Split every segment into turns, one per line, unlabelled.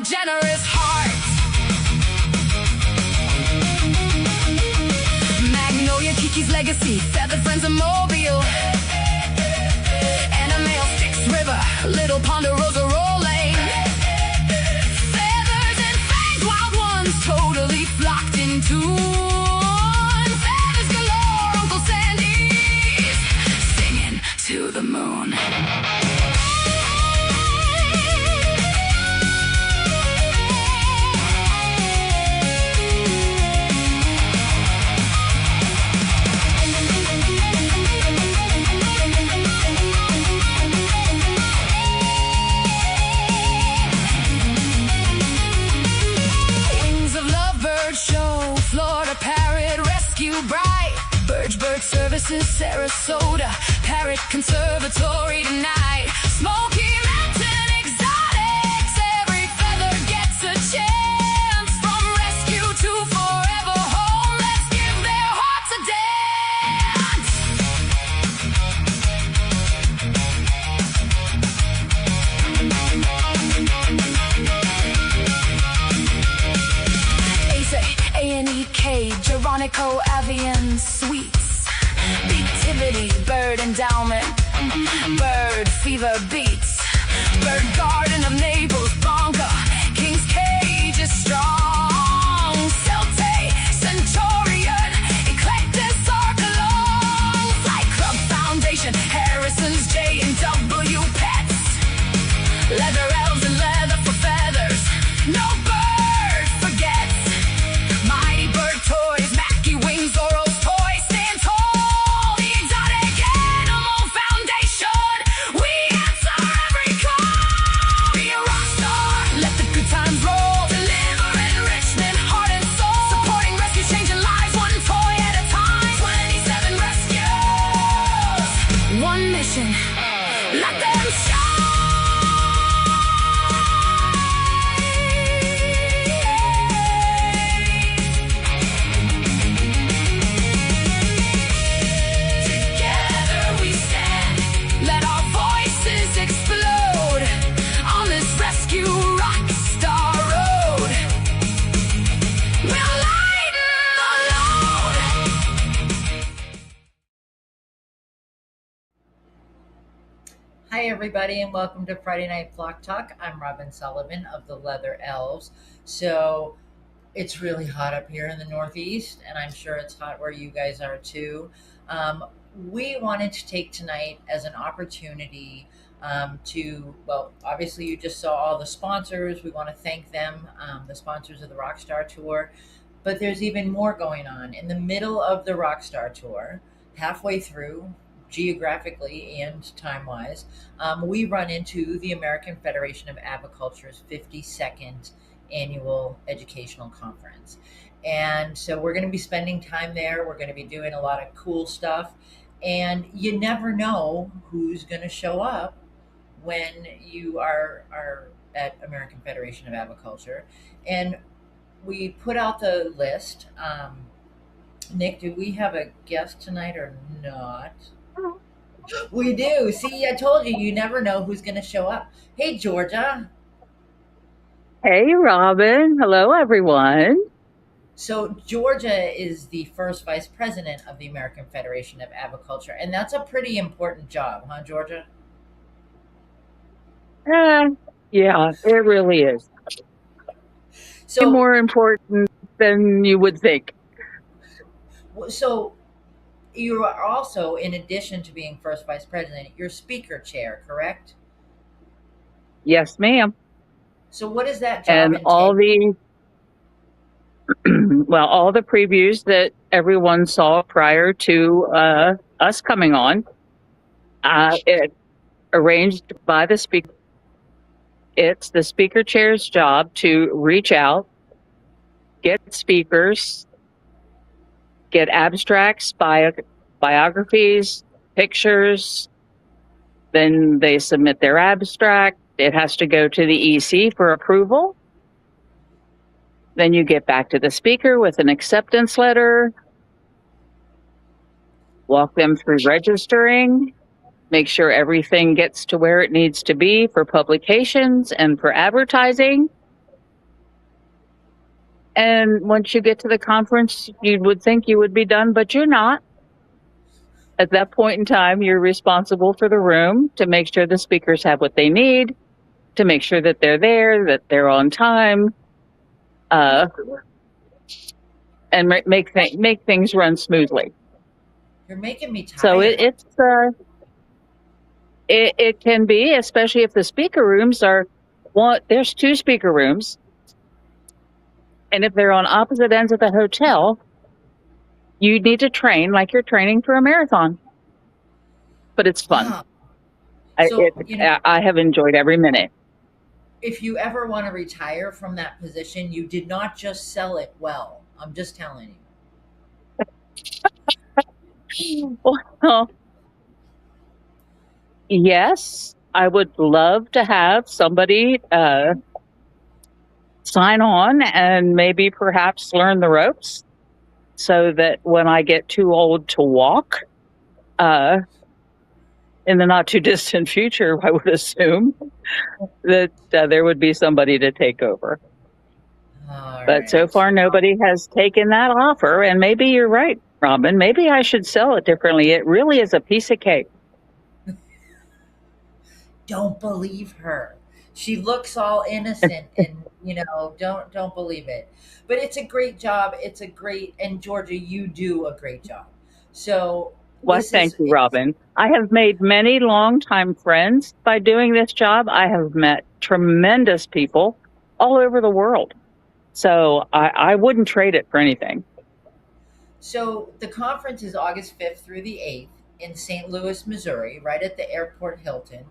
generous heart. Magnolia, Kiki's legacy, feather friends of Mobile. Animal Sticks River, Little Ponderosa rolling. Feathers and fangs, wild ones, totally flocked in tune. Feathers galore, Uncle Sandy's singing to the moon. Bright Bird Services, Sarasota, Parrot Conservatory tonight. Smoky Mountain Exotics, every feather gets a chance. From rescue to forever home, let's give their hearts a dance. A&EK, Geronica Avian Sweets, Beativity, Bird Endowment, Bird Fever Beats, Bird Garden of Naples, Bonga, King's Cage is strong, Celte, Centurion, Eclectus, Arcalong, Flight Club Foundation, Harrison's J&W Pets, Leather Elves and Leather for Feathers, no bird forgets. Mighty Bird Toys, Mackie Wings, Zoro's Toys, stand tall. The Exotic Animal Foundation, we answer every call. Be a rock star, let the good times roll. Deliver enrichment, heart and soul. Supporting rescue, changing lives, one toy at a time. 27 rescues, one mission. Let them shine.
Hi everybody and welcome to Friday Night Flock Talk. I'm Robin Sullivan of the Leather Elves. So it's really hot up here in the Northeast and I'm sure it's hot where you guys are too. We wanted to take tonight as an opportunity well, obviously you just saw all the sponsors. We want to thank them, the sponsors of the Rockstar Tour. But there's even more going on. In the middle of the Rockstar Tour, halfway through, geographically and time-wise, we run into the American Federation of Aviculture's 52nd annual educational conference. And so we're going to be spending time there. We're going to be doing a lot of cool stuff. And you never know who's going to show up when you are at American Federation of Aviculture. And we put out the list. Nick, do we have a guest tonight or not? We do. See, I told you, you never know who's going to show up. Hey, Georgia.
Hey, Robin. Hello, everyone.
So Georgia is the first vice president of the American Federation of Aviculture, and that's a pretty important job, huh, Georgia?
Yeah, it really is.
So
more important than you would think.
So you are also, in addition to being first vice president, you're speaker chair, correct?
Yes, ma'am.
So what is that job
And
entail?
all the previews that everyone saw prior to us coming on, it arranged by the speaker. It's the speaker chair's job to reach out, get speakers, get abstracts, biographies, pictures. Then they submit their abstract. It has to go to the EC for approval. Then you get back to the speaker with an acceptance letter, walk them through registering, make sure everything gets to where it needs to be for publications and for advertising. And once you get to the conference, you would think you would be done, but you're not. At that point in time, you're responsible for the room to make sure the speakers have what they need, to make sure that they're there, that they're on time, and make things run smoothly.
You're making me tired.
So it can be, especially if the speaker rooms are there's 2 speaker rooms, and if they're on opposite ends of the hotel, you need to train like you're training for a marathon. But it's fun.
Wow. So,
I have enjoyed every minute.
If you ever want to retire from that position, you did not just sell it well. I'm just telling you.
Well, yes, I would love to have somebody sign on and maybe perhaps learn the ropes so that when I get too old to walk, in the not too distant future, I would assume that there would be somebody to take over. But so far, nobody has taken that offer. And maybe you're right, Robin. Maybe I should sell it differently. It really is a piece of cake.
Don't believe her. She looks all innocent and don't believe it. But it's a great job. And Georgia, you do a great job. So
well, thank you, Robin. I have made many longtime friends by doing this job. I have met tremendous people all over the world. So I wouldn't trade it for anything.
So the conference is August 5th through the 8th in St. Louis, Missouri, right at the Airport Hilton.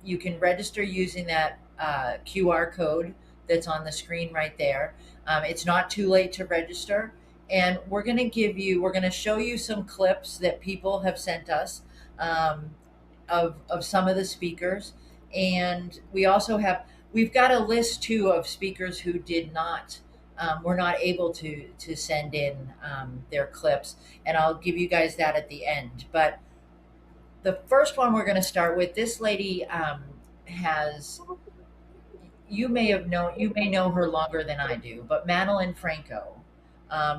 You can register using that QR code that's on the screen right there. It's not too late to register. And we're going to show you some clips that people have sent us of some of the speakers. And we've got a list too of speakers who were not able to send in their clips. And I'll give you guys that at the end. But the first one we're going to start with, this lady you may know her longer than I do, but Madeline Franco.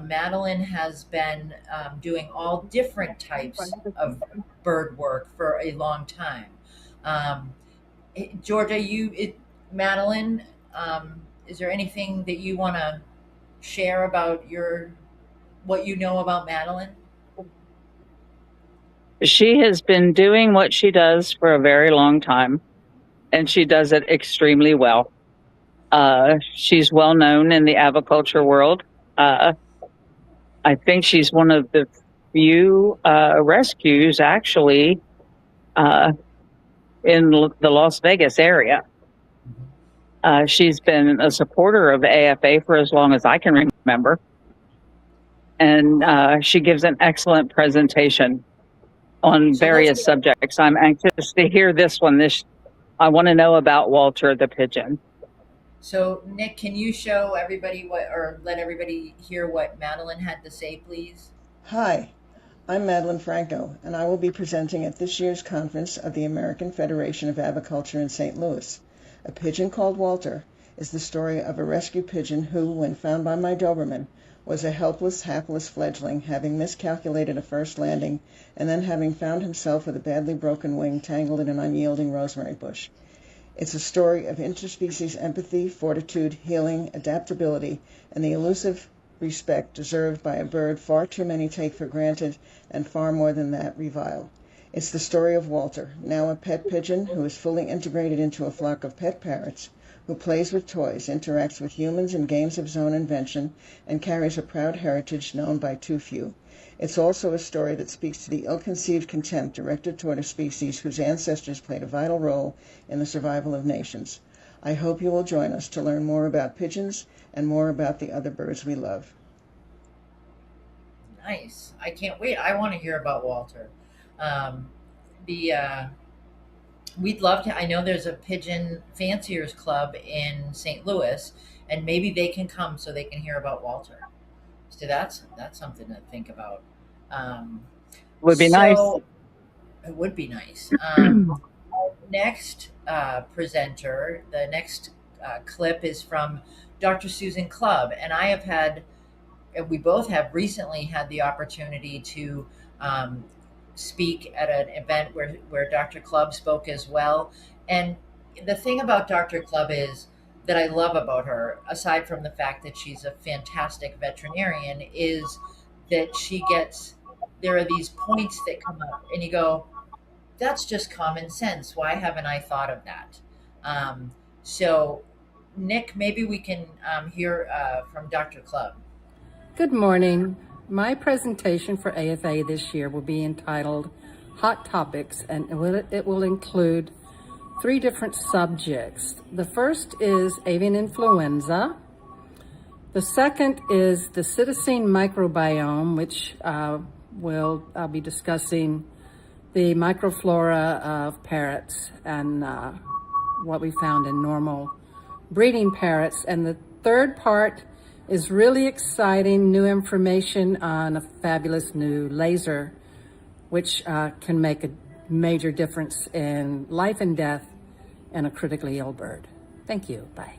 Madeline has been doing all different types of bird work for a long time. Georgia, Madeline, is there anything that you want to share about what you know about Madeline?
She has been doing what she does for a very long time, and she does it extremely well. She's well known in the aviculture world. I think she's one of the few rescues actually in the Las Vegas area. She's been a supporter of AFA for as long as I can remember. And she gives an excellent presentation on various subjects. I'm anxious to hear this one. I want to know about Walter the pigeon.
So, Nick, can you show everybody let everybody hear what Madeline had to say, please?
Hi, I'm Madeline Franco, and I will be presenting at this year's conference of the American Federation of Aviculture in St. Louis. A Pigeon Called Walter is the story of a rescue pigeon who, when found by my Doberman, was a helpless, hapless fledgling, having miscalculated a first landing and then having found himself with a badly broken wing tangled in an unyielding rosemary bush. It's a story of interspecies empathy, fortitude, healing, adaptability, and the elusive respect deserved by a bird far too many take for granted and far more than that revile. It's the story of Walter, now a pet pigeon who is fully integrated into a flock of pet parrots, who plays with toys, interacts with humans in games of his own invention, and carries a proud heritage known by too few. It's also a story that speaks to the ill-conceived contempt directed toward a species whose ancestors played a vital role in the survival of nations. I hope you will join us to learn more about pigeons and more about the other birds we love.
Nice. I can't wait. I want to hear about Walter. We'd love to. I know there's a pigeon fanciers club in St. Louis, and maybe they can come so they can hear about Walter. So that's something to think about.
Would be nice.
It would be nice. Next presenter, the next clip is from Dr. Susan Clubb, and we both have recently had the opportunity to speak at an event where Dr. Clubb spoke as well. And the thing about Dr. Clubb is that I love about her, aside from the fact that she's a fantastic veterinarian, is that there are these points that come up, and you go, that's just common sense. Why haven't I thought of that? So, Nick, maybe we can hear from Dr. Clubb.
Good morning. My presentation for AFA this year will be entitled Hot Topics, and it will include 3 different subjects. The first is avian influenza. The second is the citizen microbiome, which will be discussing the microflora of parrots and what we found in normal breeding parrots. And the third part is really exciting new information on a fabulous new laser, which can make a major difference in life and death in a critically ill bird. Thank you. Bye.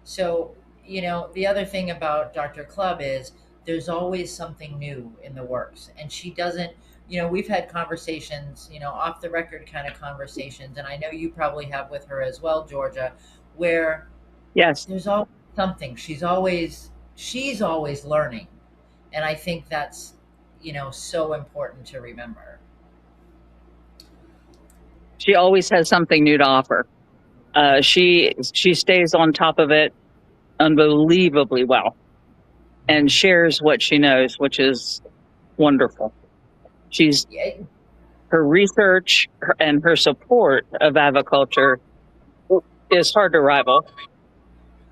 So, the other thing about Dr. Clubb is there's always something new in the works. And she doesn't, we've had conversations, off the record kind of conversations, and I know you probably have with her as well, Georgia, where
Yes,
there's always something. She's always learning. And I think that's, so important to remember.
she always has something new to offer. She stays on top of it unbelievably well and shares what she knows, which is wonderful.
Yeah,
Her research and her support of aviculture is hard to rival.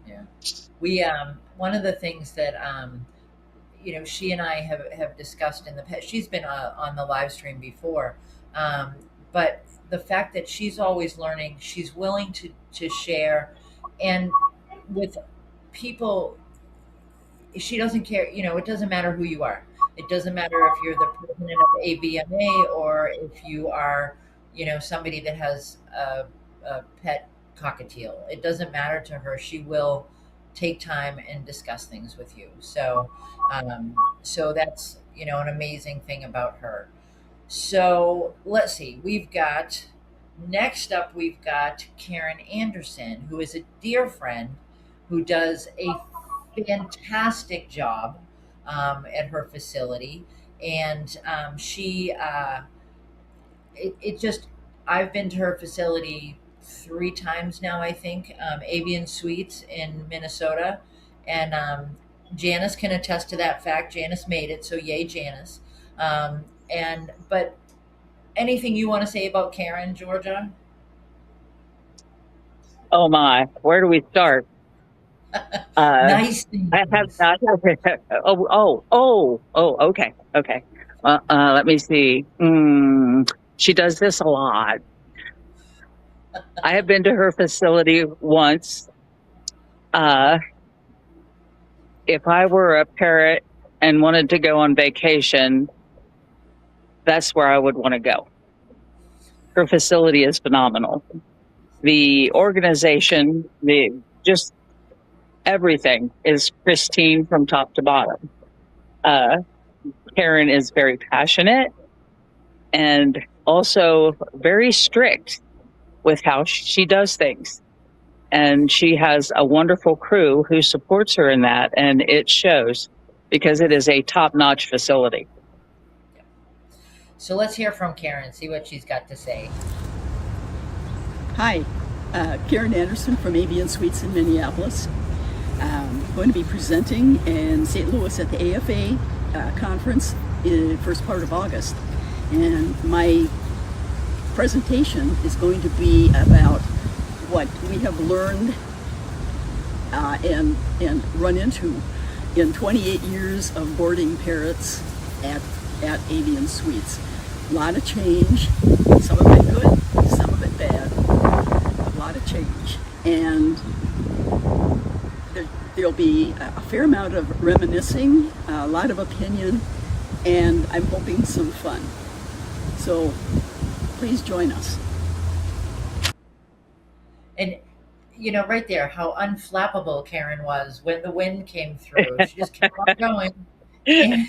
yeah. We one of the things that she and I have discussed in the past. She's been on the live stream before, but the fact that she's always learning, she's willing to share, and with people, she doesn't care. It doesn't matter who you are. It doesn't matter if you're the president of AVMA or if you are, somebody that has a pet cockatiel. It doesn't matter to her. She will take time and discuss things with you. So that's an amazing thing about her. So let's see. Next up we've got Karen Anderson, who is a dear friend who does a fantastic job at her facility, and I've been to her facility 3 times now, I think, Avian Suites in Minnesota, and Janice can attest to that fact. Janice made it, so yay, Janice. But anything you want to say about Karen, Georgia?
Oh my, where do we start?
Nice things.
Okay. Let me see. She does this a lot. I have been to her facility once. If I were a parrot and wanted to go on vacation, that's where I would want to go. Her facility is phenomenal. The organization, just everything is pristine from top to bottom. Karen is very passionate and also very strict with how she does things. And she has a wonderful crew who supports her in that, and it shows because it is a top-notch facility.
So let's hear from Karen, see what she's got to say.
Hi, Karen Anderson from Avian Suites in Minneapolis. I'm going to be presenting in St. Louis at the AFA conference in the first part of August. And my presentation is going to be about what we have learned and run into in 28 years of boarding parrots at Avian Suites. A lot of change, some of it good, some of it bad, a lot of change. And there'll be a fair amount of reminiscing, a lot of opinion, and I'm hoping some fun. So please join us.
And right there, how unflappable Karen was when the wind came through. She just kept on going. And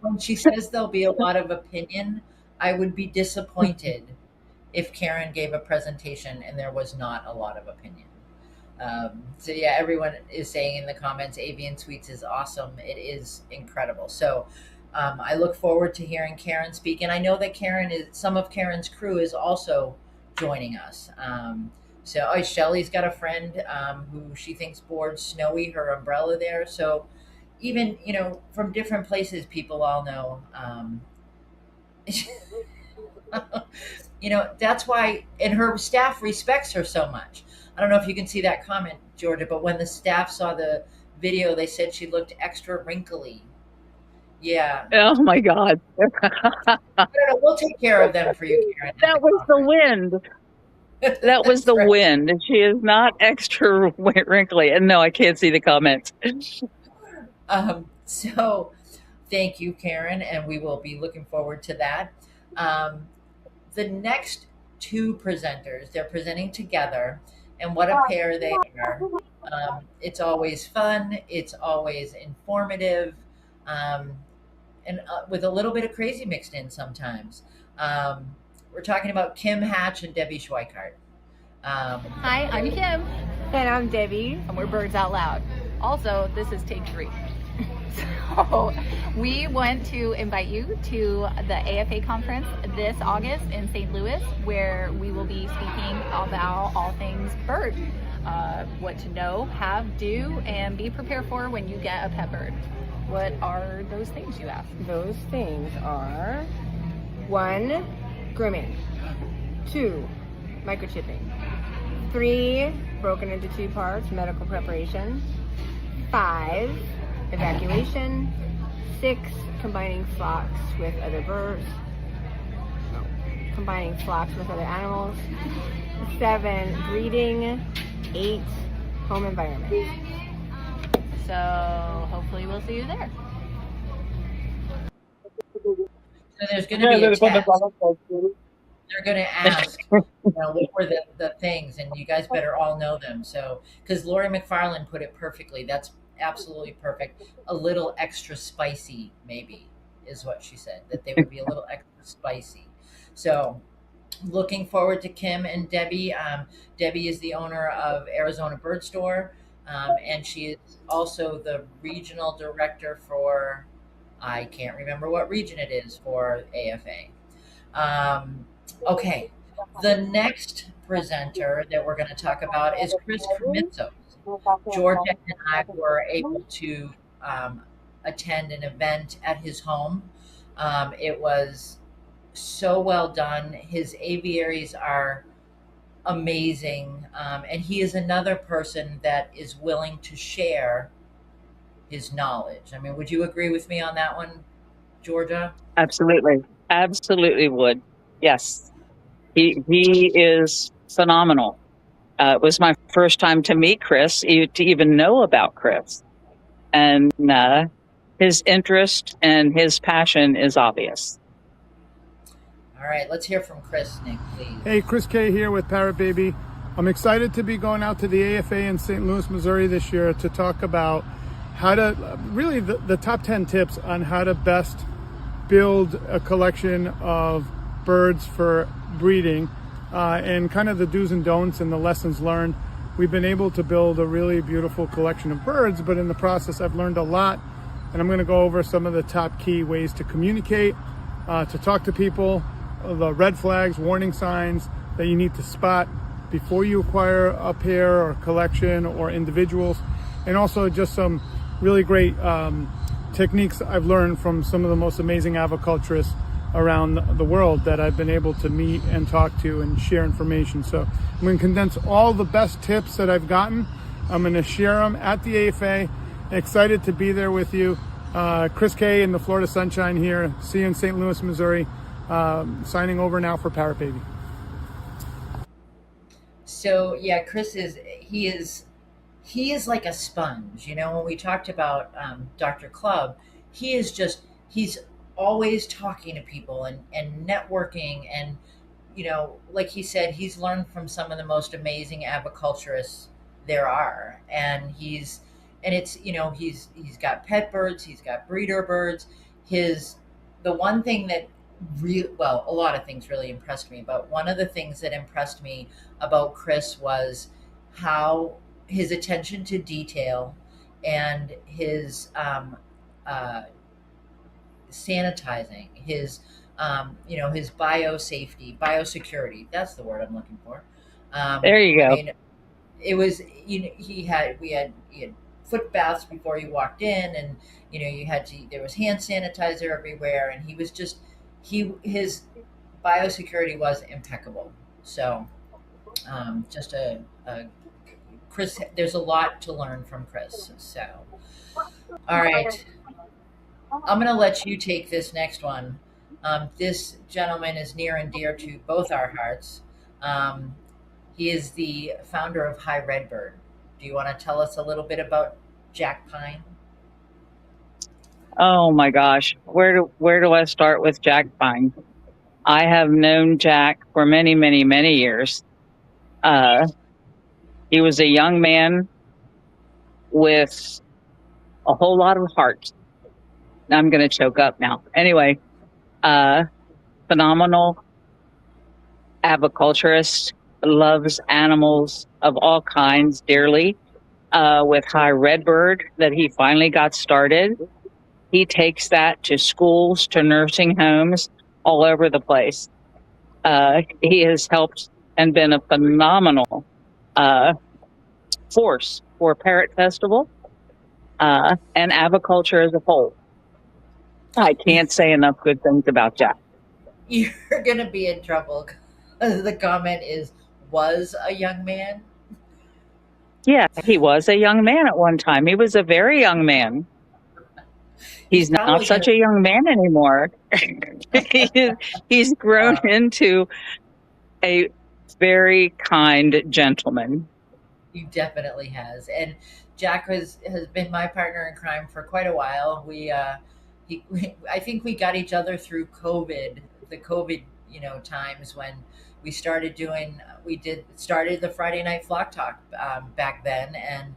when she says there'll be a lot of opinion, I would be disappointed if Karen gave a presentation and there was not a lot of opinion. So yeah, everyone is saying in the comments, Avian Suites is awesome. It is incredible. So I look forward to hearing Karen speak. And I know that some of Karen's crew is also joining us. So Shelly's got a friend who she thinks boards Snowy, her umbrella there. So even, from different places, people all know. That's why, and her staff respects her so much. I don't know if you can see that comment, Georgia, but when the staff saw the video, they said she looked extra wrinkly. Yeah.
Oh my God.
I don't know. We'll take care of them for you, Karen.
That was the wind. That was the wind. She is not extra wrinkly. And no, I can't see the comments.
So thank you, Karen, and we will be looking forward to that. The next two presenters, they're presenting together, and what a pair they are. It's always fun. It's always informative. And with a little bit of crazy mixed in sometimes. We're talking about Kim Hatch and Debbie Schweikart.
Hi, I'm Kim.
And I'm Debbie.
And we're Birds Out Loud. Also, this is take 3. So we want to invite you to the AFA conference this August in St. Louis, where we will be speaking about all things bird. What to know, have, do, and be prepared for when you get a pet bird. What are those things, you ask?
Those things are 1, grooming, 2, microchipping, 3, broken into 2 parts, medical preparation, 5, evacuation, 6, combining flocks with other birds, combining flocks with other animals, 7, breeding, 8, home environment.
So hopefully we'll see you there.
So there's going to be a test. They're going to ask, what were the things, and you guys better all know them. So, because Lori McFarland put it perfectly, that's absolutely perfect. A little extra spicy, maybe, is what she said, that they would be a little extra spicy. So, looking forward to Kim and Debbie. Debbie is the owner of Arizona Bird Store, and she is also the regional director for, I can't remember what region it is for AFA. Okay, the next presenter that we're going to talk about is Chris Krimitsos. Georgia and I were able to attend an event at his home. It was so well done. His aviaries are amazing, and he is another person that is willing to share his knowledge. I mean, would you agree with me on that one, Georgia?
Absolutely would. Yes, he is phenomenal. It was my first time to meet Chris, to even know about Chris, and his interest and his passion is obvious.
All right, let's hear from Chris, Nick, please.
Hey, Chris K here with Parrot Baby. I'm excited to be going out to the AFA in St. Louis, Missouri this year to talk about how to, really the top 10 tips on how to best build a collection of birds for breeding, and kind of the do's and don'ts and the lessons learned. We've been able to build a really beautiful collection of birds, but in the process I've learned a lot, and I'm going to go over some of the top key ways to communicate, to talk to people, the red flags, warning signs that you need to spot before you acquire a pair or collection or individuals, and also just some really great techniques I've learned from some of the most amazing aviculturists around the world that I've been able to meet and talk to and share information. So I'm going to condense all the best tips that I've gotten. I'm going to share them at the AFA. Excited to be there with you. Chris K in the Florida sunshine here. See you in St. Louis, Missouri. Signing over now for Parrot Baby.
So yeah, Chris he is like a sponge. When we talked about Dr. Club, he's always talking to people and networking, and like he said, he's learned from some of the most amazing aviculturists there are, and he's got pet birds, he's got breeder birds. His The one thing that a lot of things really impressed me, but one of the things that impressed me about Chris was how his attention to detail and his sanitizing, his biosecurity. That's the word I'm looking for.
There you go.
I mean, it was, we had foot baths before you walked in, and there was hand sanitizer everywhere, and his biosecurity was impeccable. So just a Chris, there's a lot to learn from Chris. So all right, I'm going to let you take this next one. This gentleman is near and dear to both our hearts. He is the founder of High Redbird. Do you want to tell us a little bit about Jack Pine?
Oh my gosh, where do I start with Jack Pine? I have known Jack for many, many, many years. He was a young man with a whole lot of heart. I'm going to choke up now. Anyway, phenomenal aviculturist, loves animals of all kinds dearly. With High Redbird that he finally got started, he takes that to schools, to nursing homes, all over the place. He has helped and been a phenomenal force for Parrot Festival and aviculture as a whole. I can't say enough good things about Jack.
You're going to be in trouble. The comment is, was a young man.
Yeah, he was a young man at one time. He was a very young man. He's not such a young man anymore. He's grown into a very kind gentleman.
He definitely has. And Jack has been my partner in crime for quite a while. I think we got each other through COVID, the COVID, times when we started started the Friday Night Flock Talk back then. And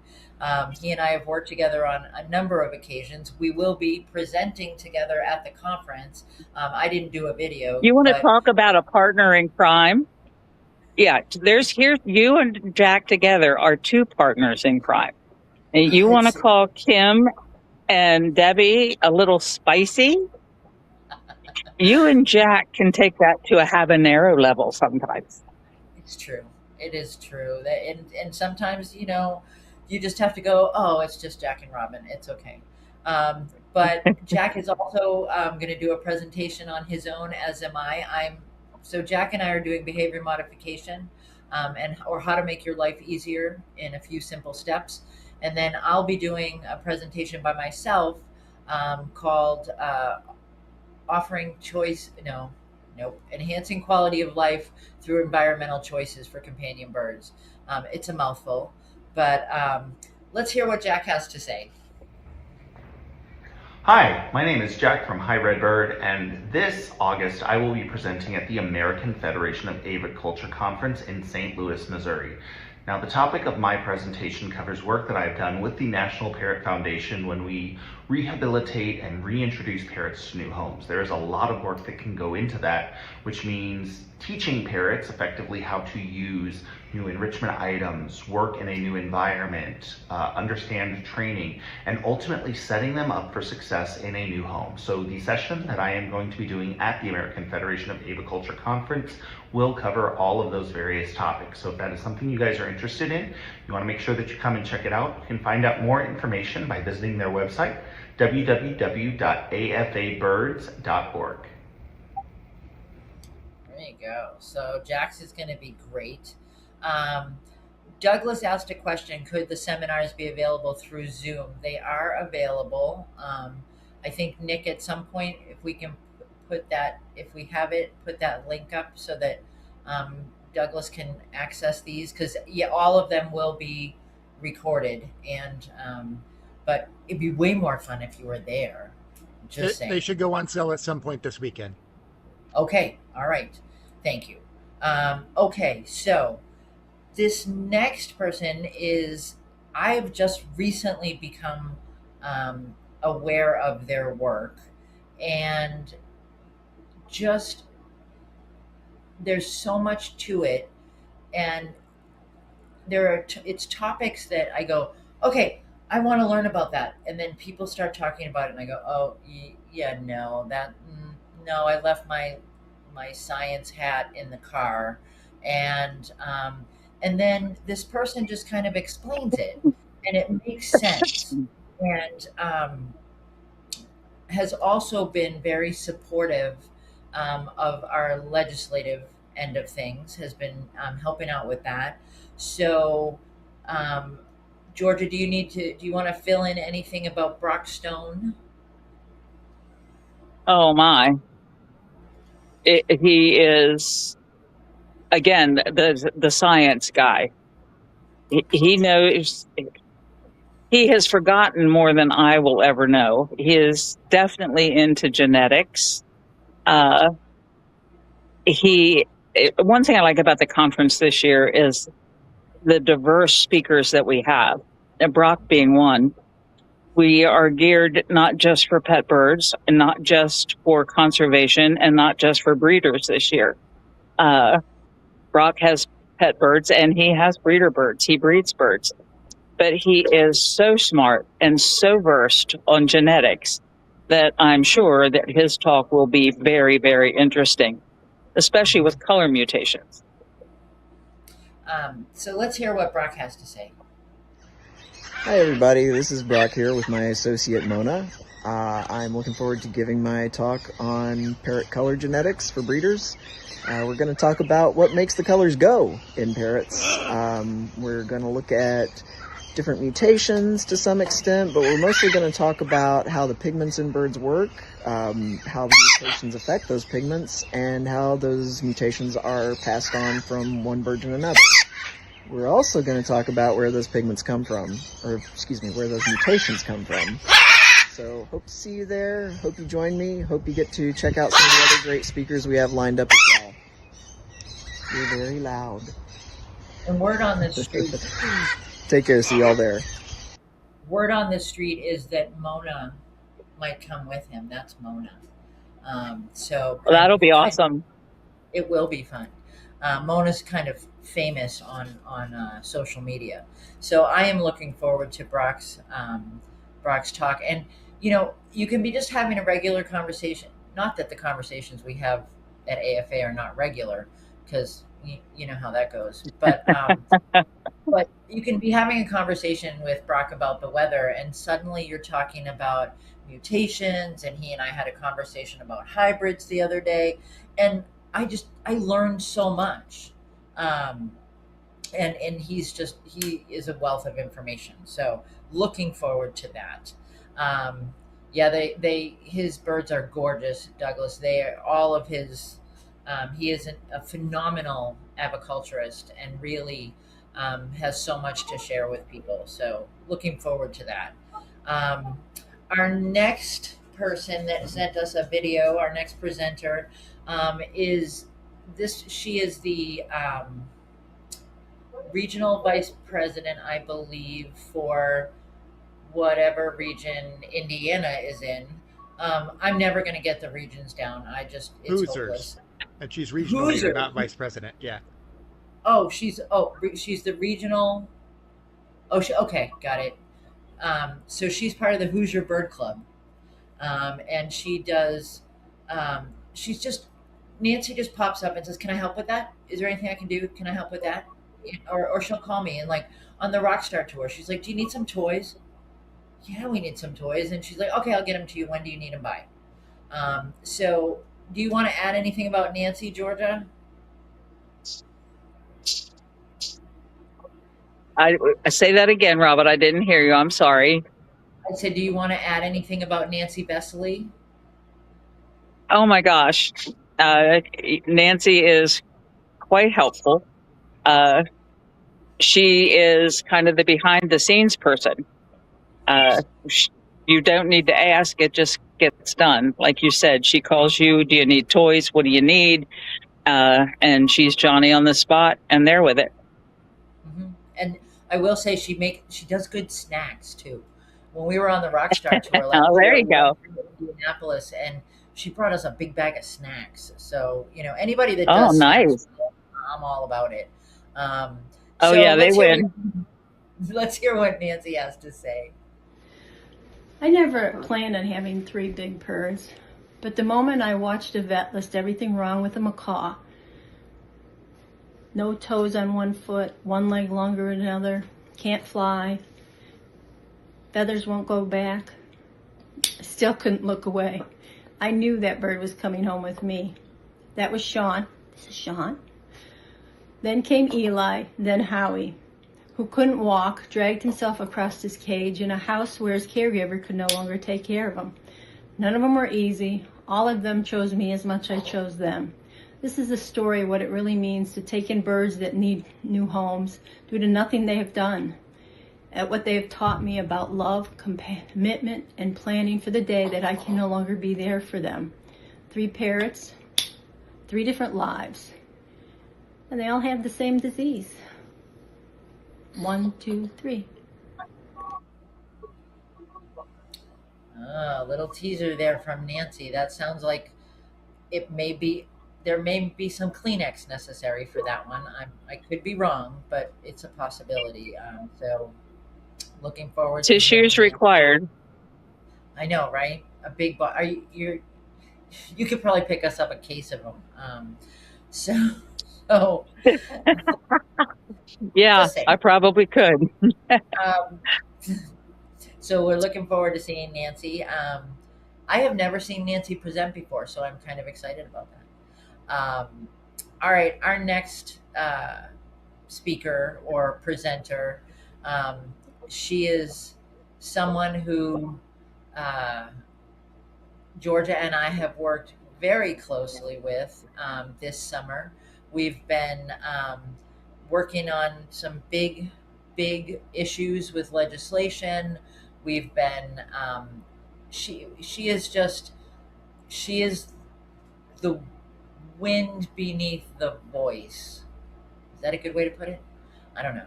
he and I have worked together on a number of occasions. We will be presenting together at the conference. I didn't do a video.
You want to talk about a partner in crime? Yeah, you and Jack together are two partners in crime. And you want to call Kim and Debbie a little spicy? You and Jack can take that to a habanero level sometimes.
It's true. It is true. And sometimes, you just have to go, oh, it's just Jack and Robin. It's okay. But Jack is also going to do a presentation on his own, as am I. So Jack and I are doing behavior modification or how to make your life easier in a few simple steps. And then I'll be doing a presentation by myself called enhancing quality of life through environmental choices for companion birds. It's a mouthful, but let's hear what Jack has to say.
Hi, my name is Jack from High Redbird, and this August I will be presenting at the American Federation of Aviculture Conference in St. Louis, Missouri. Now, the topic of my presentation covers work that I've done with the National Parrot Foundation when we rehabilitate and reintroduce parrots to new homes. There is a lot of work that can go into that, which means teaching parrots effectively how to use new enrichment items, work in a new environment, understand training, and ultimately setting them up for success in a new home. So the session that I am going to be doing at the American Federation of Aviculture Conference will cover all of those various topics. So if that is something you guys are interested in, you want to make sure that you come and check it out. You can find out more information by visiting their website, www.afabirds.org.
There you go. So Jax is going to be great. Douglas asked a question, could the seminars be available through Zoom? They are available. I think, Nick, at some point, if we can put that link up so that Douglas can access these, because all of them will be recorded, and but it'd be way more fun if you were there. Just saying.
They should go on sale at some point this weekend.
Okay, all right, thank you. Okay, so this next person is, I've just recently become aware of their work, and just there's so much to it, and it's topics that I go, okay, I want to learn about that, and then people start talking about it, and I go, oh, yeah, no, no, I left my science hat in the car, and then this person just kind of explains it, and it makes sense, and has also been very supportive of our legislative end of things, has been helping out with that. So, um, Georgia, do you want to fill in anything about Brock Stone?
Oh my. He is, again, the science guy. He knows, he has forgotten more than I will ever know. He is definitely into genetics. Uh, One thing I like about the conference this year is the diverse speakers that we have, and Brock being one. We are geared not just for pet birds and not just for conservation and not just for breeders this year. Brock has pet birds and he has breeder birds. He breeds birds, but he is so smart and so versed on genetics that I'm sure that his talk will be very, very interesting, especially with color mutations.
So let's hear what Brock has to say.
Hi everybody, this is Brock here with my associate Mona. I'm looking forward to giving my talk on parrot color genetics for breeders. We're going to talk about what makes the colors go in parrots. We're going to look at different mutations to some extent, but we're mostly going to talk about how the pigments in birds work, how the mutations affect those pigments, and how those mutations are passed on from one bird to another. We're also going to talk about where those pigments come from, or excuse me, where those mutations come from. So hope to see you there. Hope you join me. Hope you get to check out some of the other great speakers we have lined up as well. You're very loud.
And word on the street.
Take care. See y'all there.
Word on the street is that Mona might come with him. That's Mona. So
Well, that'll be awesome.
It will be fun. Mona's kind of famous on social media, so I am looking forward to Brock's talk. And you can be just having a regular conversation. Not that the conversations we have at AFA are not regular, because you know how that goes. But but you can be having a conversation with Brock about the weather, and suddenly you're talking about mutations. And he and I had a conversation about hybrids the other day, and I learned so much. And he is a wealth of information. So looking forward to that. Yeah, his birds are gorgeous, Douglas. They are all of his. He is a phenomenal aviculturist and really has so much to share with people. So looking forward to that. Our next person that sent us a video, our next presenter, is this. She is the regional vice president, I believe, for whatever region Indiana is in. I'm never going to get the regions down. It's
Hoosiers.
Hopeless.
And she's regional leader, not vice president. Yeah.
Oh, she's the regional. Okay, got it. So she's part of the Hoosier Bird Club, and she does. Nancy just pops up and says, "Can I help with that? Is there anything I can do? Can I help with that?" Or she'll call me, and like on the Rockstar tour, she's like, "Do you need some toys?" Yeah, we need some toys. And she's like, "Okay, I'll get them to you. When do you need them by?" So do you want to add anything about Nancy, Georgia?
I say that again, Robert. I didn't hear you. I'm sorry.
I said, do you want to add anything about Nancy Vesely?
Oh my gosh. Nancy is quite helpful. She is kind of the behind the scenes person. You don't need to ask, it just gets done. Like you said, she calls you, do you need toys? What do you need? And she's Johnny on the spot and there with it.
And I will say she does good snacks too. When we were on the Rockstar tour, like
Oh, there you go.
Indianapolis, and she brought us a big bag of snacks. So anybody that
Oh,
does snacks,
nice.
I'm all about it.
Oh,
So
yeah, they win.
Let's hear what Nancy has to say.
I never planned on having 3 big purrs, but the moment I watched a vet list everything wrong with a macaw, no toes on one foot, one leg longer than another, can't fly, feathers won't go back, I still couldn't look away. I knew that bird was coming home with me. That was Sean. This is Sean. Then came Eli, then Howie, who couldn't walk, dragged himself across his cage in a house where his caregiver could no longer take care of him. None of them were easy. All of them chose me as much as I chose them. This is a story of what it really means to take in birds that need new homes due to nothing they have done. At what they have taught me about love, commitment, and planning for the day that I can no longer be there for them. 3 parrots, 3 different lives. And they all have the same disease. 1, 2, 3.
A little teaser there from Nancy. That sounds like there may be some Kleenex necessary for that one. I could be wrong, but it's a possibility. So looking forward.
Tissues required.
I know, right? A big Are you could probably pick us up a case of them. So
Yeah, I probably could.
So we're looking forward to seeing Nancy. I have never seen Nancy present before, so I'm kind of excited about that. All right, our next speaker or presenter, she is someone who Georgia and I have worked very closely with this summer. We've been working on some big issues with legislation. We've been she is the wind beneath the voice. Is that a good way to put it? I don't know.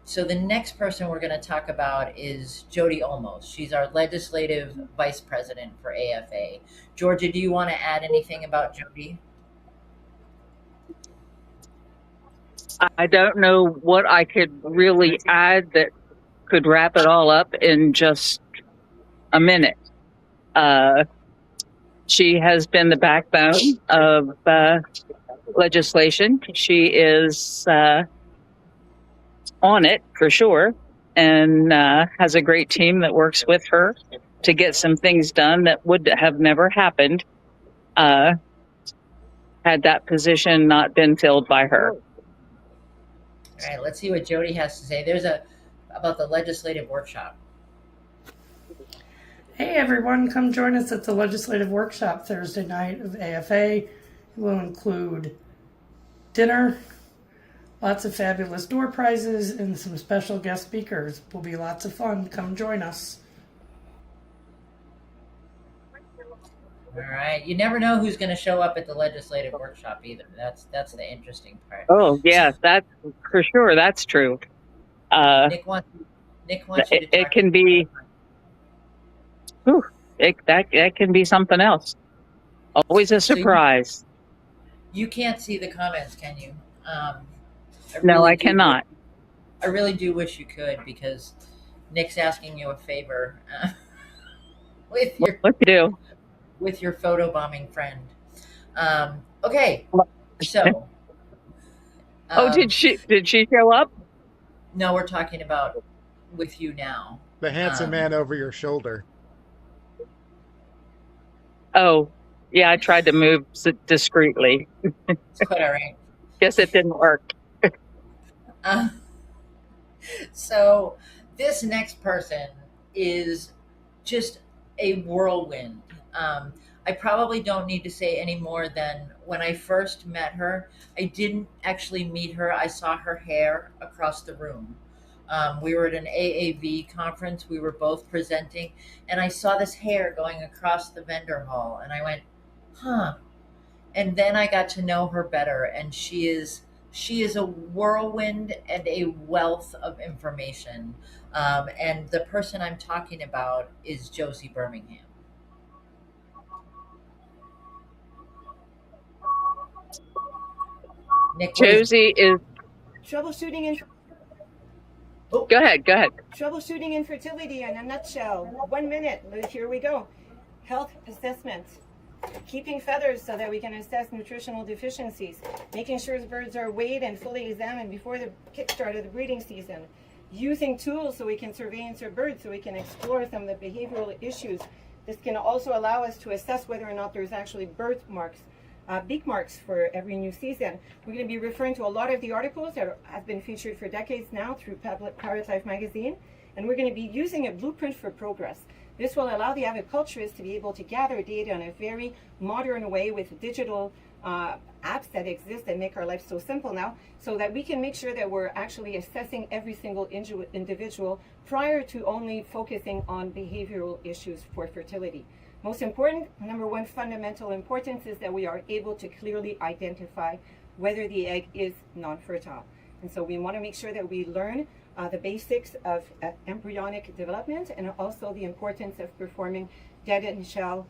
So the next person we're going to talk about is Jody Olmos. She's our legislative vice president for AFA. Georgia, do you want to add anything about Jody?
I don't know what I could really add that could wrap it all up in just a minute. She has been the backbone of legislation. She is on it for sure, and has a great team that works with her to get some things done that would have never happened had that position not been filled by her.
All right, let's see what Jody has to say. There's about the legislative workshop.
Hey everyone, come join us at the legislative workshop Thursday night of AFA. It will include dinner, lots of fabulous door prizes, and some special guest speakers. It will be lots of fun. Come join us.
All right. You never know who's going to show up at the legislative workshop either. That's the interesting part.
Oh, yeah, that's for sure. That's true.
Nick wants you to
it can be, that can be something else. Always a surprise.
So you can't see the comments, can you?
No, I cannot.
I really do wish you could, because Nick's asking you a favor with your
what to do
with your photobombing friend. Okay, so.
Did she show up?
No, we're talking about with you now.
The handsome man over your shoulder.
Oh, yeah, I tried to move discreetly.
It's quite all right.
Guess it didn't work.
So this next person is just a whirlwind. I probably don't need to say any more than when I first met her. I didn't actually meet her. I saw her hair across the room. We were at an AAV conference. We were both presenting, and I saw this hair going across the vendor hall, and I went, huh, And then I got to know her better, and she is a whirlwind and a wealth of information. And the person I'm talking about is Josie Birmingham. Nick,
Josie is.
Troubleshooting and
Go ahead. Go ahead.
troubleshooting infertility in a nutshell. 1 minute. Here we go. Health assessment. Keeping feathers so that we can assess nutritional deficiencies. Making sure birds are weighed and fully examined before the kickstart of the breeding season. Using tools so we can surveillance our birds so we can explore some of the behavioral issues. This can also allow us to assess whether or not there's actually birthmarks, beak marks for every new season. We're going to be referring to a lot of the articles that have been featured for decades now through Parrot Life magazine, and we're going to be using a blueprint for progress. This will allow the aviculturists to be able to gather data in a very modern way with digital apps that exist that make our life so simple now, so that we can make sure that we're actually assessing every single individual prior to only focusing on behavioral issues for fertility. Most important, number one fundamental importance is that we are able to clearly identify whether the egg is non-fertile. And so we want to make sure that we learn the basics of embryonic development, and also the importance of performing dead and shell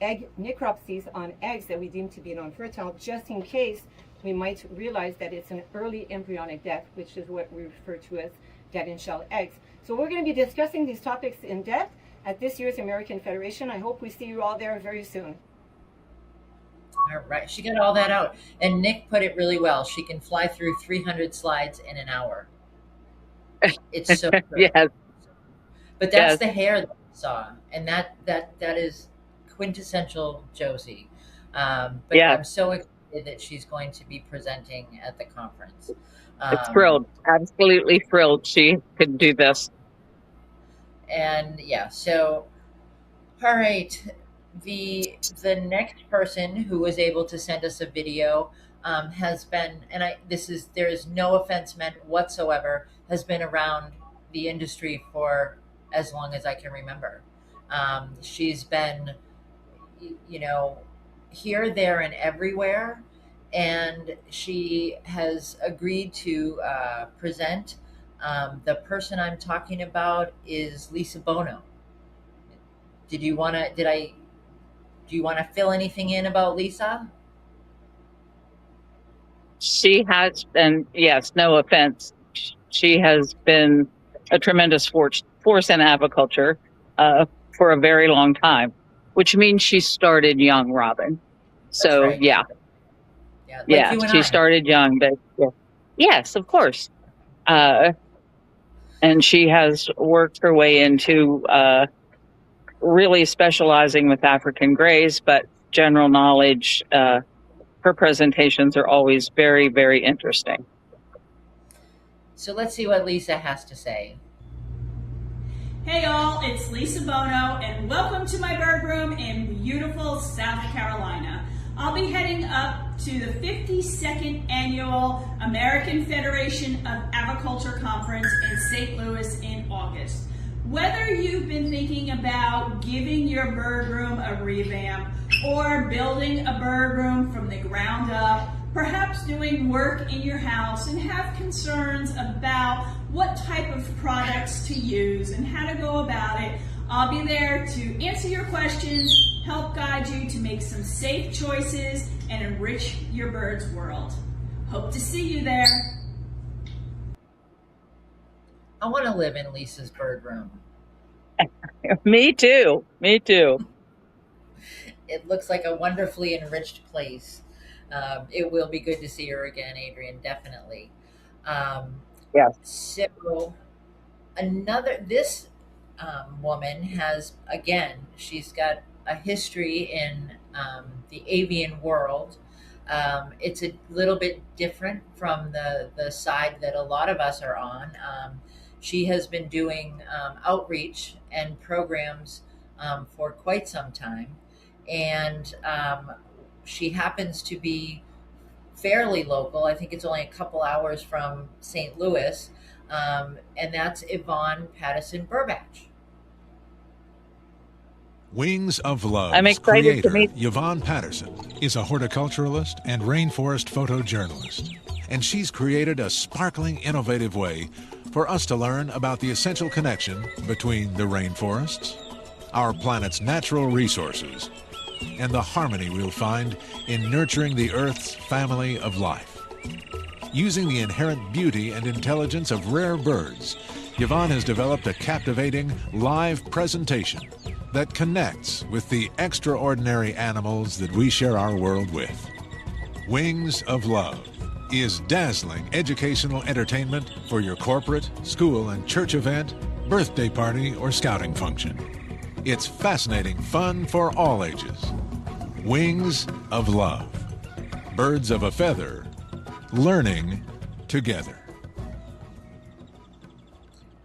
egg necropsies on eggs that we deem to be non-fertile, just in case we might realize that it's an early embryonic death, which is what we refer to as dead and shell eggs. So we're going to be discussing these topics in depth at this year's American Federation. I hope we see you all there very soon.
All right, she got all that out. And Nick put it really well. She can fly through 300 slides in an hour. It's so good.
Yes.
But that's the hair that we saw, and that is quintessential Josie. But I'm so excited that she's going to be presenting at the conference.
Thrilled, absolutely thrilled she could do this.
And yeah, so all right. The next person who was able to send us a video has been, and there is no offense meant whatsoever, has been around the industry for as long as I can remember. She's been, here, there, and everywhere, and she has agreed to present. The person I'm talking about is Lisa Bono. Do you want to fill anything in about Lisa?
She has been, yes, no offense, she has been a tremendous force in aviculture for a very long time, which means she started young, Robin. So,
right.
Yeah, she started young, but yes, of course. And she has worked her way into really specializing with African grays, but general knowledge. Her presentations are always very, very interesting.
So let's see what Lisa has to say.
Hey all, it's Lisa Bono, and welcome to my bird room in beautiful South Carolina. I'll be heading up to the 52nd Annual American Federation of Aviculture Conference in St. Louis in August. Whether you've been thinking about giving your bird room a revamp or building a bird room from the ground up, perhaps doing work in your house and have concerns about what type of products to use and how to go about it, I'll be there to answer your questions, help guide you to make some safe choices and enrich your bird's world. Hope to see you there.
I want to live in Lisa's bird room.
Me too.
It looks like a wonderfully enriched place. It will be good to see her again, Adrian, definitely.
Yes.
So this woman has, again, she's got a history in the avian world. It's a little bit different from the side that a lot of us are on. She has been doing outreach and programs for quite some time. And she happens to be fairly local. I think it's only a couple hours from St. Louis. And that's Yvonne Pattison Burbach.
Wings of Love's
I'm excited to
creator,
meet.
Yvonne Patterson, is a horticulturalist and rainforest photojournalist, and she's created a sparkling, innovative way for us to learn about the essential connection between the rainforests, our planet's natural resources, and the harmony we'll find in nurturing the Earth's family of life. Using the inherent beauty and intelligence of rare birds, Yvonne has developed a captivating live presentation that connects with the extraordinary animals that we share our world with. Wings of Love is dazzling educational entertainment for your corporate, school, and church event, birthday party, or scouting function. It's fascinating fun for all ages. Wings of Love. Birds of a feather, learning together.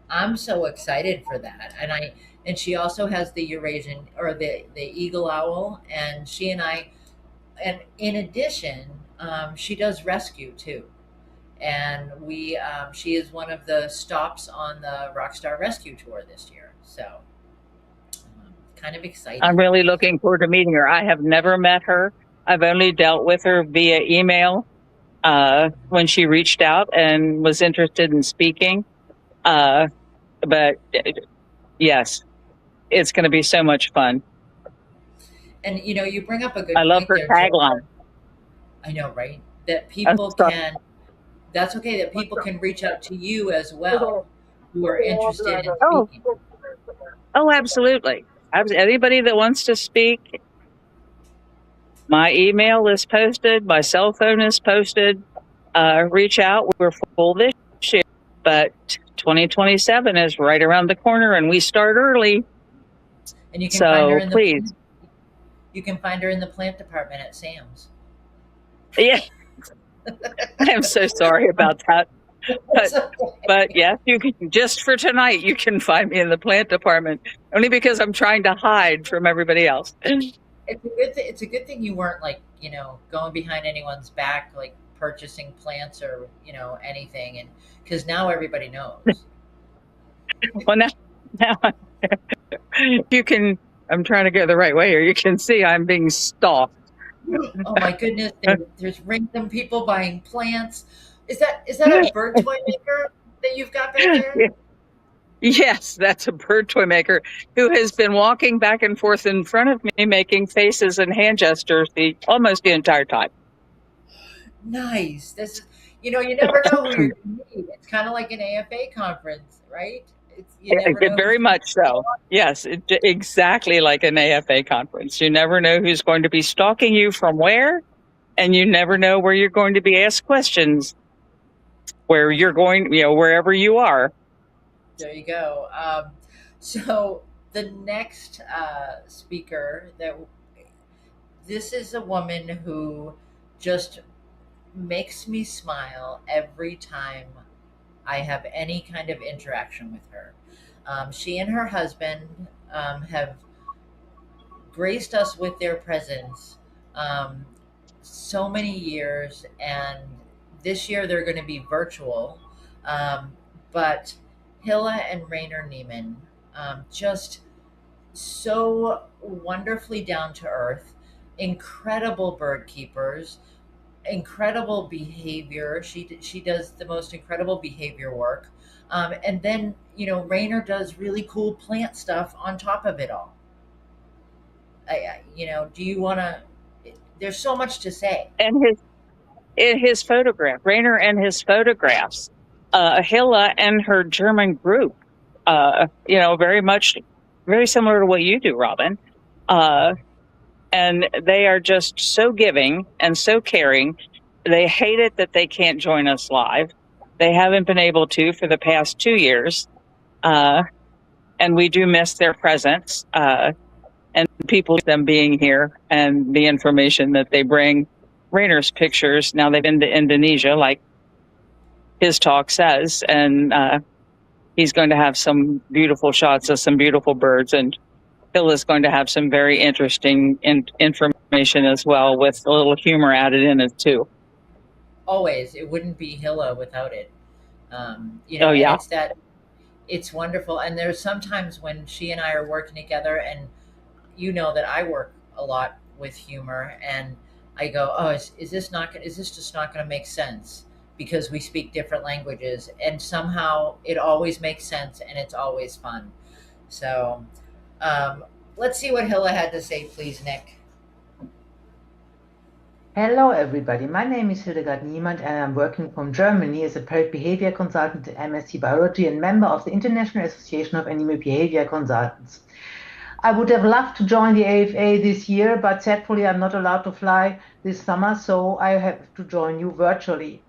I'm so excited for that. And she also has the Eurasian or the eagle owl, and she and I, and in addition, she does rescue too. And she is one of the stops on the Rockstar Rescue Tour this year. So kind of exciting.
I'm really looking forward to meeting her. I have never met her. I've only dealt with her via email when she reached out and was interested in speaking. But yes, it's going to be so much fun.
And you bring up a good
I love
point
her
there,
tagline.
I know, right? That people can, that's okay, that people can reach out to you as well who are interested in speaking.
Oh, absolutely. Anybody that wants to speak, my email is posted, my cell phone is posted. Reach out. We're full this year, but 2027 is right around the corner, and we start early.
And you can find her in
please.
You can find her in the plant department at Sam's.
Yeah. I'm so sorry about that. But yes, you can, just for tonight, you can find me in the plant department, only because I'm trying to hide from everybody else.
It's a good thing you weren't going behind anyone's back, like purchasing plants or anything, and because now everybody knows.
Well, now you can. I'm trying to go the right way here. You can see I'm being stalked.
Oh my goodness! There's random people buying plants. Is that a bird toy maker that you've got back there?
Yes, that's a bird toy maker who has been walking back and forth in front of me, making faces and hand gestures almost the entire time.
Nice. This is, you never know who you're going to meet. It's kind of like an AFA conference, right?
Very much so. Yes, exactly like an AFA conference. You never know who's going to be stalking you from where, and you never know where you're going to be asked questions, where you're going, wherever you are.
There you go. So the next speaker, this is a woman who just makes me smile every time I have any kind of interaction with her. She and her husband have graced us with their presence so many years, and this year they're going to be virtual. But Hilla and Rainer Neiman, just so wonderfully down to earth, incredible bird keepers, incredible behavior. She does the most incredible behavior work. And then, Rainer does really cool plant stuff on top of it all. Do you want to, there's so much to say.
And his photograph, Rainer and his photographs, Hilla and her German group, very similar to what you do, Robin. And they are just so giving and so caring. They hate it that they can't join us live. They haven't been able to for the past 2 years. And we do miss their presence, and them being here and the information that they bring. Rainer's pictures, now they've been to Indonesia, like his talk says, and he's going to have some beautiful shots of some beautiful birds, and Phil is going to have some very interesting information as well, with a little humor added in it too.
Always, it wouldn't be Hilla without it.
Oh yeah,
it's wonderful. And there's sometimes when she and I are working together, and you know that I work a lot with humor, and I go, oh, is this just not going to make sense? Because we speak different languages, and somehow it always makes sense, and it's always fun. So let's see what Hilla had to say, please, Nick.
Hello everybody, my name is Hildegard Niemand and I'm working from Germany as a parrot behavior consultant at MSc Biology and member of the International Association of Animal Behavior Consultants. I would have loved to join the AFA this year, but sadly I'm not allowed to fly this summer, so I have to join you virtually.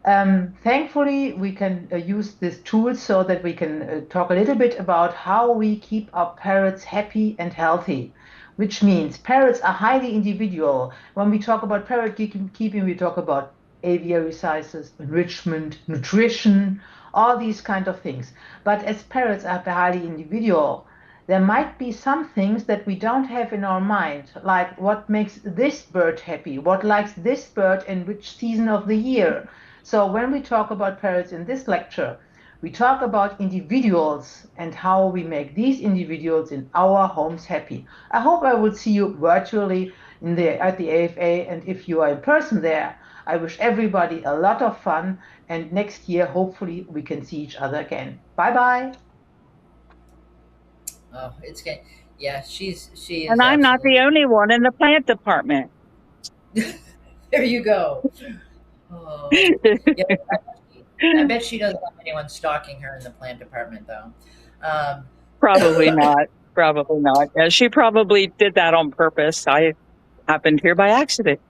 Thankfully, we can use this tool so that we can talk a little bit about how we keep our parrots happy and healthy, which means parrots are highly individual. When we talk about parrot keeping, we talk about aviary sizes, enrichment, nutrition, all these kind of things. But as parrots are highly individual, there might be some things that we don't have in our mind, like what makes this bird happy, what likes this bird in which season of the year. So when we talk about parrots in this lecture, we talk about individuals and how we make these individuals in our homes happy. I hope I will see you virtually at the AFA, and if you are in person there, I wish everybody a lot of fun, and next year hopefully we can see each other again. Bye-bye.
Oh, it's good. Yeah, she is.
And I'm not the only one in the plant department.
There you go. Oh, yeah, I bet she doesn't have anyone stalking her in the plant department, though.
Probably not. Probably not. Yeah, she probably did that on purpose. I happened here by accident.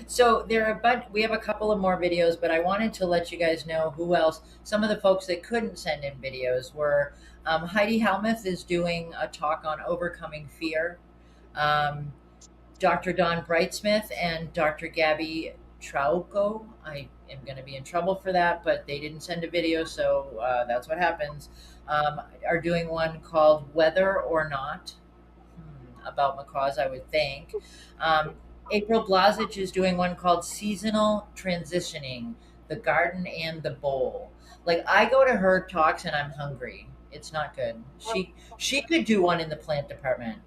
So we have a couple of more videos, but I wanted to let you guys know who else. Some of the folks that couldn't send in videos were Heidi Helmuth is doing a talk on overcoming fear. Dr. Don Brightsmith and Dr. Gabby Trauco. I am going to be in trouble for that, but they didn't send a video, so that's what happens. Are doing one called Whether or Not, about macaws, I would think. April Blazich is doing one called Seasonal Transitioning, the Garden and the Bowl. Like, I go to her talks and I'm hungry. It's not good. She could do one in the plant department.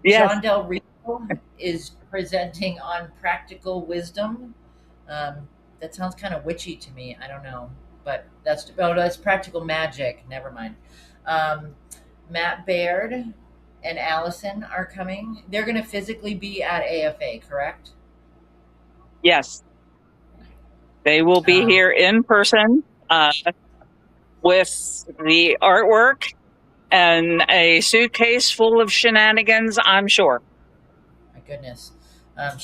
Yes.
John Del Rio is presenting on practical wisdom. That sounds kind of witchy to me. I don't know, but that's practical magic. Never mind. Matt Baird and Allison are coming. They're going to physically be at AFA, correct?
Yes. They will be here in person with the artwork and a suitcase full of shenanigans, I'm sure.
My goodness. Not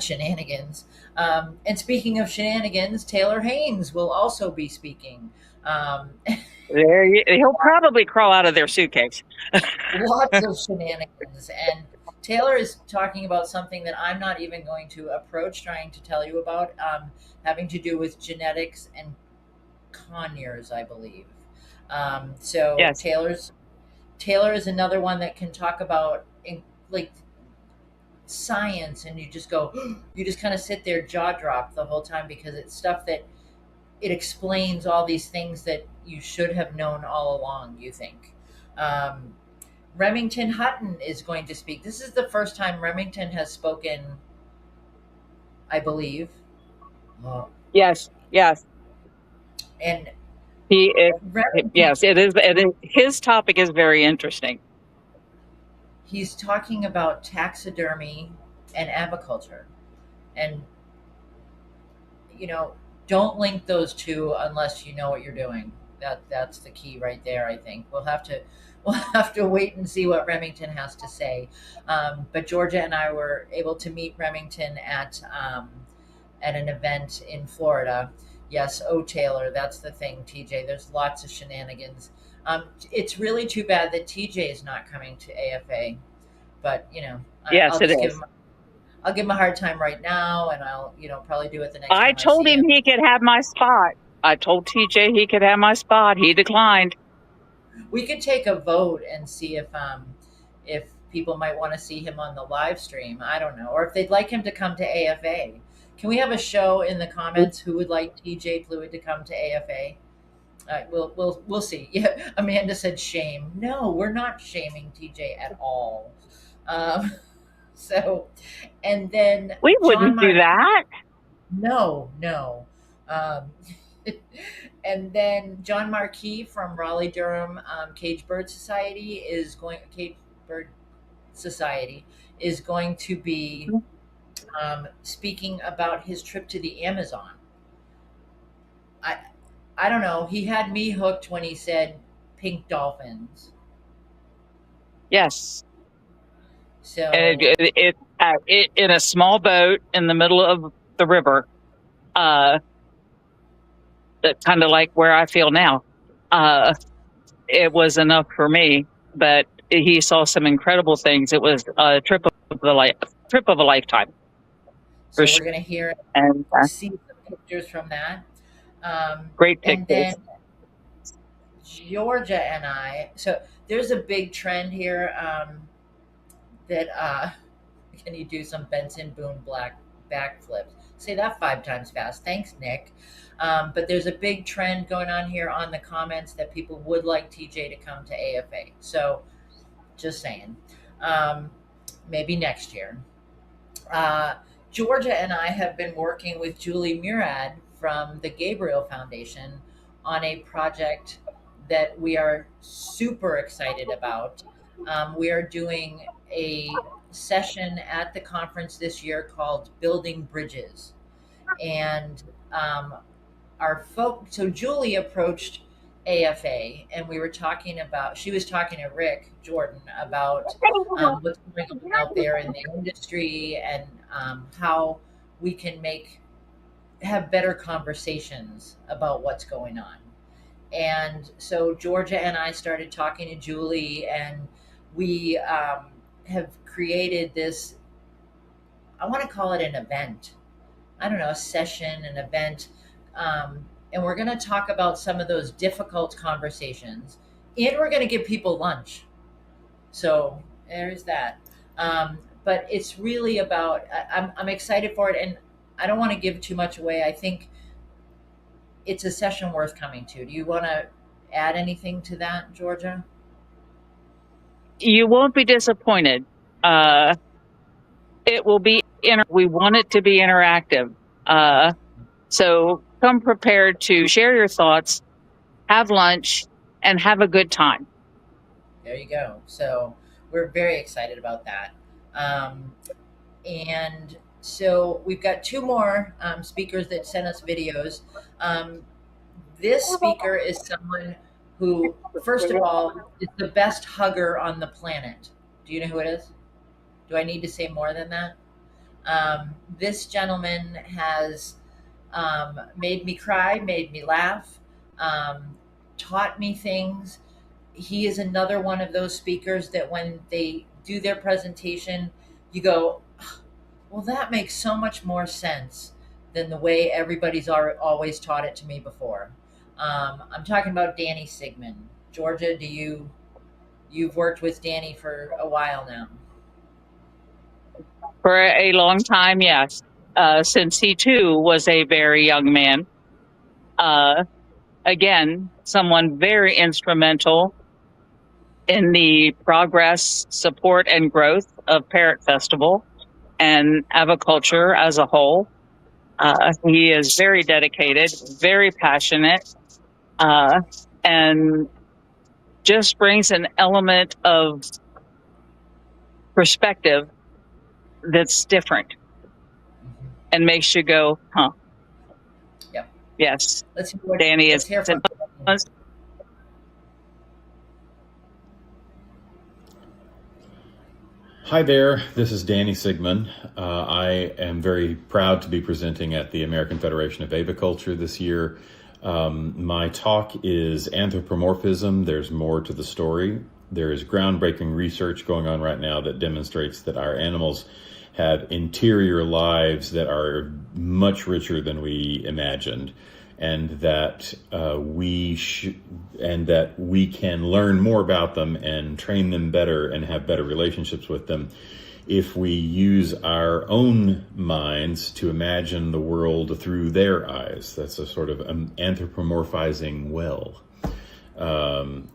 shenanigans. And speaking of shenanigans, Taylor Haynes will also be speaking.
He'll probably crawl out of their suitcase.
Lots of shenanigans. And Taylor is talking about something that I'm not even going to approach trying to tell you about, having to do with genetics and conures, I believe. So yes. Taylor is another one that can talk about like science, and you just kind of sit there jaw dropped the whole time, because it's stuff that it explains all these things that you should have known all along, you think. Remington Hutton is going to speak. This is the first time Remington has spoken, I believe.
Yes.
And
yes, it is. His topic is very interesting.
He's talking about taxidermy and aviculture. And, don't link those two unless you know what you're doing. That's the key right there, I think. We'll have to wait and see what Remington has to say. But Georgia and I were able to meet Remington at an event in Florida. Yes, Taylor, that's the thing, TJ. There's lots of shenanigans. It's really too bad that TJ is not coming to AFA, but
yes, it is.
I'll give him a hard time right now, and I'll probably do it the next time
I told him he could have my spot. I told TJ he could have my spot. He declined.
We could take a vote and see if people might want to see him on the live stream. I don't know, or if they'd like him to come to AFA. Can we have a show in the comments who would like TJ Fluid to come to AFA? We'll see. Yeah, Amanda said shame. No, we're not shaming TJ at all. Um, so, and then
We
John
wouldn't do that.
No. Um, and then John Marquis from Raleigh Durham Cage Bird Society is going to be speaking about his trip to the Amazon. I don't know. He had me hooked when he said pink dolphins.
Yes.
So
And it in a small boat in the middle of the river. That kind of like where I feel now. It was enough for me, but he saw some incredible things. It was a trip of a lifetime.
So
For
we're
sure.
going to hear
And
see some pictures from that.
great
And
pictures.
then Georgia and I. So there's a big trend here that can you do some Benson Boone Black backflips? Say that 5 times fast. Thanks, Nick. But there's a big trend going on here on the comments that people would like TJ to come to AFA. So just saying, maybe next year. Georgia and I have been working with Julie Murad from the Gabriel Foundation on a project that we are super excited about. We are doing a session at the conference this year called Building Bridges. And so Julie approached AFA and we were talking about, she was talking to Rick Jordan about what's going on out there in the industry and how we can have better conversations about what's going on. And so Georgia and I started talking to Julie, and we have created this, I want to call it an event. I don't know, a session, an event. And we're going to talk about some of those difficult conversations. And we're going to give people lunch. So there's that. But it's really about, I'm excited for it. And I don't want to give too much away. I think it's a session worth coming to. Do you want to add anything to that, Georgia?
You won't be disappointed. It will be we want it to be interactive. So come prepared to share your thoughts, have lunch, and have a good time.
There you go. So we're very excited about that. And so we've got 2 more speakers that sent us videos. This speaker is someone who, first of all, is the best hugger on the planet. Do you know who it is? Do I need to say more than that? This gentleman has made me cry, made me laugh, taught me things. He is another one of those speakers that when they do their presentation, you go, well, that makes so much more sense than the way everybody's always taught it to me before. I'm talking about Danny Sigmund. Georgia, you've worked with Danny for a while now?
For a long time, yes. Since he too was a very young man. Again, someone very instrumental in the progress, support, and growth of Parrot Festival and aviculture as a whole. He is very dedicated, very passionate, and just brings an element of perspective that's different and makes you go, huh?
Yep.
Yes.
Danny
is.
Hi there, this is Danny Sigmund. I am very proud to be presenting at the American Federation of Aviculture this year. My talk is Anthropomorphism, There's More to the Story. There is groundbreaking research going on right now that demonstrates that our animals have interior lives that are much richer than we imagined, and that we can learn more about them and train them better and have better relationships with them if we use our own minds to imagine the world through their eyes. That's a sort of anthropomorphizing well.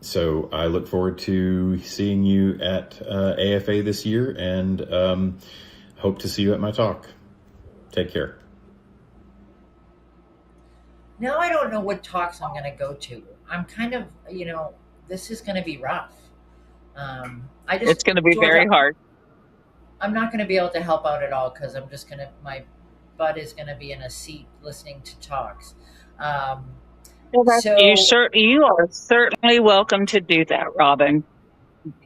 So I look forward to seeing you at AFA this year, and hope to see you at my talk. Take care.
Now I don't know what talks I'm going to go to. I'm kind of, this is going to be rough.
It's going to be very hard.
I'm not going to be able to help out at all because my butt is going to be in a seat listening to talks.
You are certainly welcome to do that, Robin.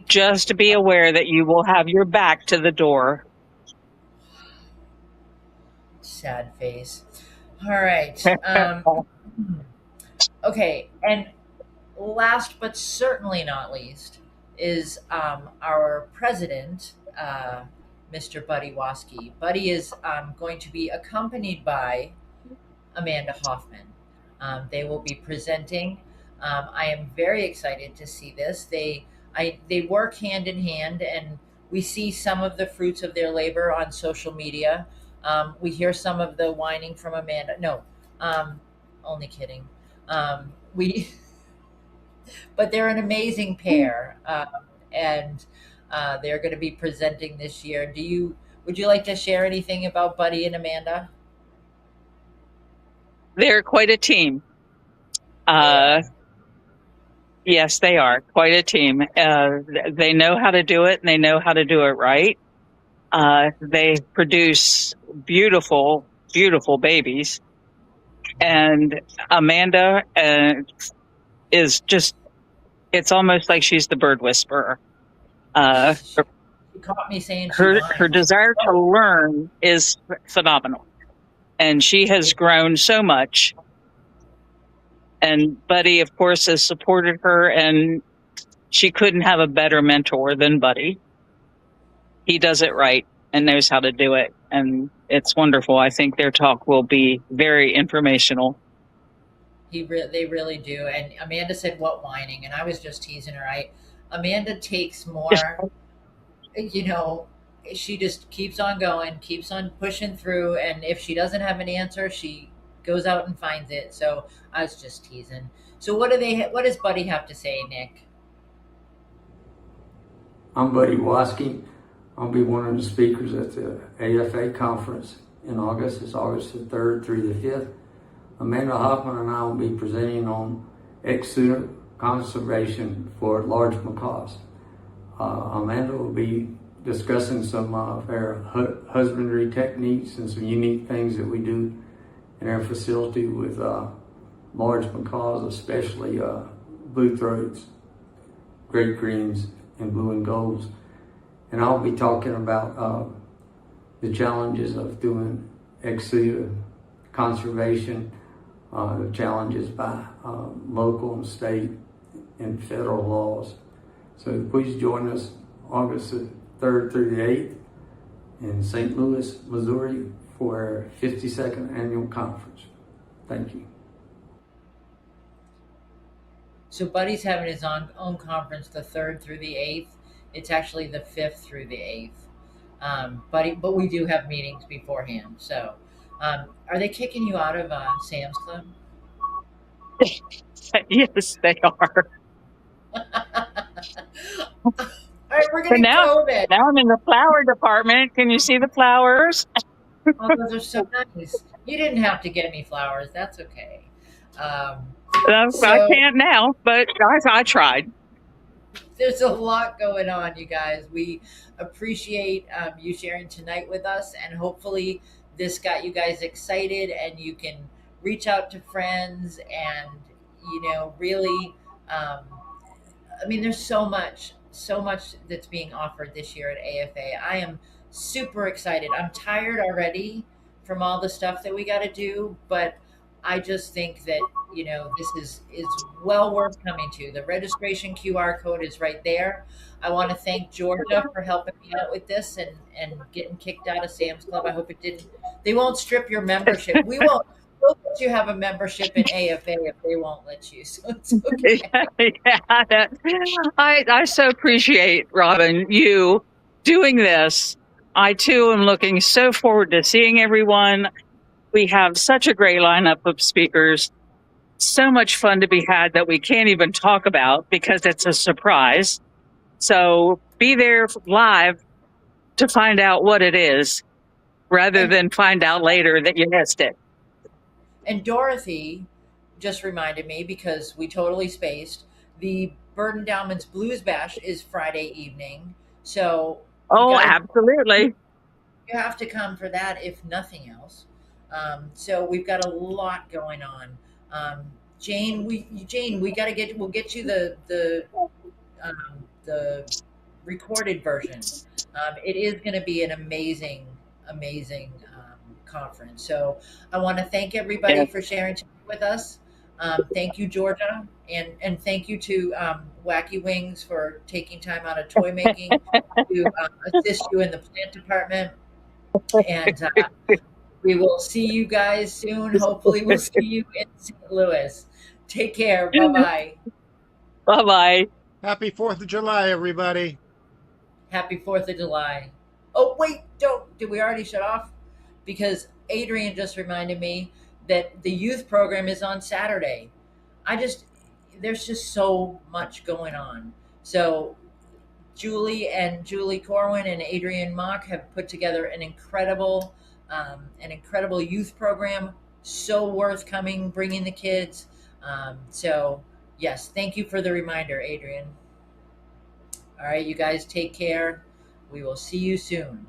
Just to be aware that you will have your back to the door.
Sad face. All right. Okay. And last but certainly not least is our president, Mr. Buddy Waskey. Buddy is going to be accompanied by Amanda Hoffman. They will be presenting. I am very excited to see this. They work hand in hand, and we see some of the fruits of their labor on social media. We hear some of the whining from Amanda. No, only kidding. But they're an amazing pair, and they're going to be presenting this year. Would you like to share anything about Buddy and Amanda?
They're quite a team. Yes, they are quite a team. They know how to do it, and they know how to do it right. They produce beautiful, beautiful babies. And Amanda is just, it's almost like she's the bird whisperer.
She caught me saying
her desire to learn is phenomenal. And she has grown so much. And Buddy, of course, has supported her, and she couldn't have a better mentor than Buddy. He does it right and knows how to do it, and it's wonderful. I think their talk will be very informational.
They really do. And Amanda said, "What whining?" And I was just teasing her. Amanda takes more, she just keeps on going, keeps on pushing through. And if she doesn't have an answer, she goes out and finds it. So I was just teasing. So what does Buddy have to say, Nick?
I'm Buddy Waskey. I'll be one of the speakers at the AFA conference in August. It's August the 3rd through the 5th. Amanda Hoffman and I will be presenting on exuda conservation for large macaws. Amanda will be discussing some of our husbandry techniques and some unique things that we do in our facility with large macaws, especially blue throats, great greens, and blue and golds. And I'll be talking about the challenges of doing exuda conservation, the challenges by local and state and federal laws. So please join us August the 3rd through the 8th in St. Louis, Missouri for our 52nd annual conference. Thank you.
So Buddy's having his own conference the 3rd through the 8th. It's actually the 5th through the 8th. But we do have meetings beforehand. So are they kicking you out of Sam's Club?
Yes, they are.
All right, we're going to go then.
Now I'm in the flower department. Can you see the flowers?
Oh, those are so nice. You didn't have to get me flowers. That's okay.
I can't now, but I tried.
There's a lot going on, you guys. We appreciate you sharing tonight with us, and hopefully this got you guys excited and you can reach out to friends and, really, there's so much that's being offered this year at AFA. I am super excited. I'm tired already from all the stuff that we got to do, but I just think that, this is well worth coming to. The registration QR code is right there. I want to thank Georgia for helping me out with this and getting kicked out of Sam's Club. I hope it didn't. They won't strip your membership. We'll let you have a membership in AFA if they won't let you. So it's okay.
I so appreciate, Robin, you doing this I too am looking so forward to seeing everyone. We have such a great lineup of speakers, so much fun to be had that we can't even talk about because it's a surprise. So be there live to find out what it is rather than find out later that you missed it.
And Dorothy just reminded me, because we totally spaced, the Bird Endowment's Blues Bash is Friday evening. So
absolutely.
You have to come for that, if nothing else. So we've got a lot going on. Jane, we'll get you the recorded version. It is going to be an amazing conference. So I want to thank everybody for sharing time with us. Thank you, Georgia, and thank you to Wacky Wings for taking time out of toy making to assist you in the plant department. And we will see you guys soon. Hopefully we'll see you in St. Louis. Take care. Bye-bye.
Bye-bye.
Happy 4th of July, everybody.
Happy 4th of July. Oh, wait, did we already shut off? Because Adrian just reminded me that the youth program is on Saturday. There's just so much going on. So Julie Corwin and Adrian Mock have put together an incredible youth program. So worth coming, bringing the kids. So yes, thank you for the reminder, Adrian. All right, you guys take care. We will see you soon.